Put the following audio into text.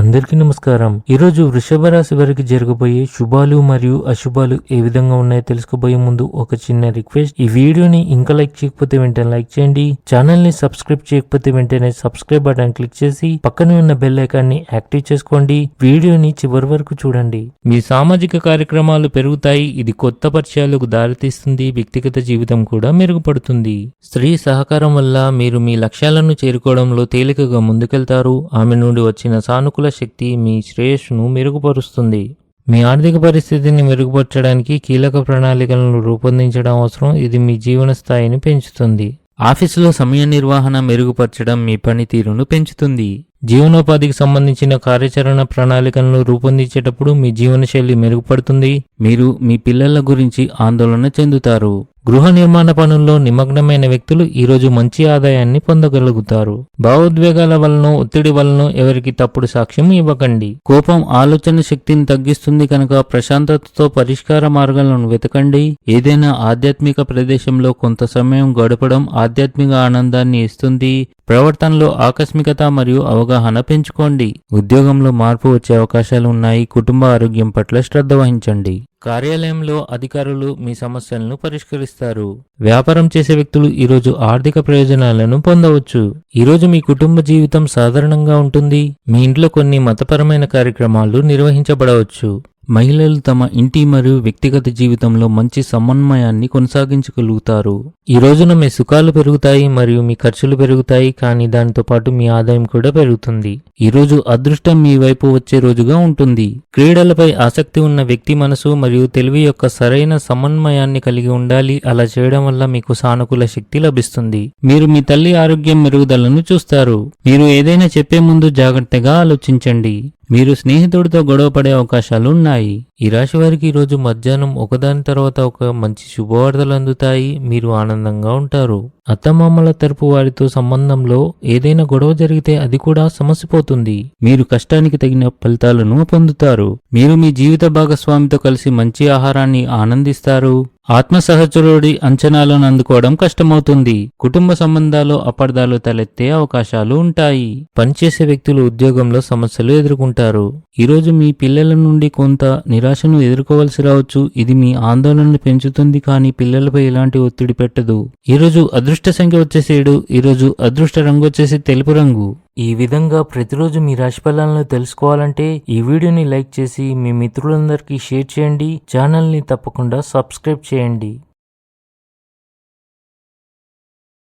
అందరికీ నమస్కారం. ఈరోజు వృషభ రాశి వారికి జరగబోయే శుభాలు మరియు అశుభాలు ఏ విధంగా ఉన్నాయో తెలుసుకోబోయే ముందు ఒక చిన్న రిక్వెస్ట్. ఈ వీడియోని ఇంకా లైక్ చేయకపోతే వెంటనే లైక్ చేయండి. ఛానల్ ని సబ్స్క్రైబ్ చేయకపోతే వెంటనే సబ్స్క్రైబ్ బటన్ క్లిక్ చేసి పక్కనే ఉన్న బెల్ ఐకాన్ ని యాక్టివ్ చేసుకోండి. వీడియోని చివరి వరకు చూడండి. మీ సామాజిక కార్యక్రమాలు పెరుగుతాయి. ఇది కొత్త పరిచయాలకు దారితీస్తుంది. వ్యక్తిగత జీవితం కూడా మెరుగుపడుతుంది. స్త్రీ సహకారం వల్ల మీరు మీ లక్ష్యాలను చేరుకోవడంలో తేలికగా ముందుకెళ్తారు. ఆమె నుండి వచ్చిన సానుకూల శక్తి మీ శ్రేయస్సును మెరుగుపరుస్తుంది. మీ ఆర్థిక పరిస్థితిని మెరుగుపరచడానికి కీలక ప్రణాళికలను రూపొందించడం అవసరం. ఇది మీ జీవన స్థాయిని పెంచుతుంది. ఆఫీసులో సమయ నిర్వహణ మెరుగుపరచడం మీ పనితీరును పెంచుతుంది. జీవనోపాధికి సంబంధించిన కార్యాచరణ ప్రణాళికలను రూపొందించేటప్పుడు మీ జీవనశైలి మెరుగుపడుతుంది. మీరు మీ పిల్లల గురించి ఆందోళన చెందుతారు. గృహ నిర్మాణ పనుల్లో నిమగ్నమైన వ్యక్తులు ఈరోజు మంచి ఆదాయాన్ని పొందగలుగుతారు. భావోద్వేగాల వలన ఒత్తిడి వలన ఎవరికి తప్పుడు సాక్ష్యం ఇవ్వకండి. కోపం ఆలోచన శక్తిని తగ్గిస్తుంది కనుక ప్రశాంతతతో పరిష్కార మార్గాలను వెతకండి. ఏదైనా ఆధ్యాత్మిక ప్రదేశంలో కొంత సమయం గడపడం ఆధ్యాత్మిక ఆనందాన్ని ఇస్తుంది. ప్రవర్తనలో ఆకస్మికత మరియు అవగాహన పెంచుకోండి. ఉద్యోగంలో మార్పు వచ్చే అవకాశాలు ఉన్నాయి. కుటుంబ ఆరోగ్యం పట్ల శ్రద్ధ వహించండి. కార్యాలయంలో అధికారులు మీ సమస్యలను పరిష్కరిస్తారు. వ్యాపారం చేసే వ్యక్తులు ఈరోజు ఆర్థిక ప్రయోజనాలను పొందవచ్చు. ఈరోజు మీ కుటుంబ జీవితం సాధారణంగా ఉంటుంది. మీ ఇంట్లో కొన్ని మతపరమైన కార్యక్రమాలు నిర్వహించబడవచ్చు. మహిళలు తమ ఇంటి మరియు వ్యక్తిగత జీవితంలో మంచి సమన్వయాన్ని కొనసాగించగలుగుతారు. ఈ రోజున మీ సుఖాలు పెరుగుతాయి మరియు మీ ఖర్చులు పెరుగుతాయి, కానీ దానితో పాటు మీ ఆదాయం కూడా పెరుగుతుంది. ఈ రోజు అదృష్టం మీ వైపు వచ్చే రోజుగా ఉంటుంది. క్రీడలపై ఆసక్తి ఉన్న వ్యక్తి మనసు మరియు తెలివి యొక్క సరైన సమన్వయాన్ని కలిగి ఉండాలి. అలా చేయడం వల్ల మీకు సానుకూల శక్తి లభిస్తుంది. మీరు మీ తల్లి ఆరోగ్యం మెరుగుదలను చూస్తారు. మీరు ఏదైనా చెప్పే ముందు జాగ్రత్తగా ఆలోచించండి. మీరు స్నేహితుడితో గొడవ పడే అవకాశాలు ఉన్నాయి. ఈ రాశి వారికి ఈరోజు మధ్యాహ్నం ఒకదాని తర్వాత ఒక మంచి శుభవార్తలు అందుతాయి. మీరు ఆనందంగా ఉంటారు. అత్తమామల తరపు వారితో సంబంధంలో ఏదైనా గొడవ జరిగితే అది కూడా సమసిపోతుంది. మీరు కష్టానికి తగిన ఫలితాలను పొందుతారు. మీరు మీ జీవిత భాగస్వామితో కలిసి మంచి ఆహారాన్ని ఆనందిస్తారు. ఆత్మ సహచరుడి అంచనాలను అందుకోవడం కష్టమవుతుంది. కుటుంబ సంబంధాలు అపార్థాలు తలెత్తే అవకాశాలు ఉంటాయి. పనిచేసే వ్యక్తులు ఉద్యోగంలో సమస్యలు ఎదుర్కొంటారు. ఈరోజు మీ పిల్లల నుండి కొంత నిరాశను ఎదుర్కోవాల్సి రావచ్చు. ఇది మీ ఆందోళనను పెంచుతుంది, కానీ పిల్లలపై ఎలాంటి ఒత్తిడి పెట్టదు. ఈరోజు అదృష్ట సంఖ్య వచ్చేసి 7. ఈరోజు అదృష్ట రంగు వచ్చేసి తెలుపు రంగు. ఈ విధంగా ప్రతిరోజు మీ రాశి ఫలాలను తెలుసుకోవాలంటే ఈ వీడియోని లైక్ చేసి మీ మిత్రులందరికీ షేర్ చేయండి. ఛానల్ని తప్పకుండా సబ్స్క్రైబ్ చేయండి.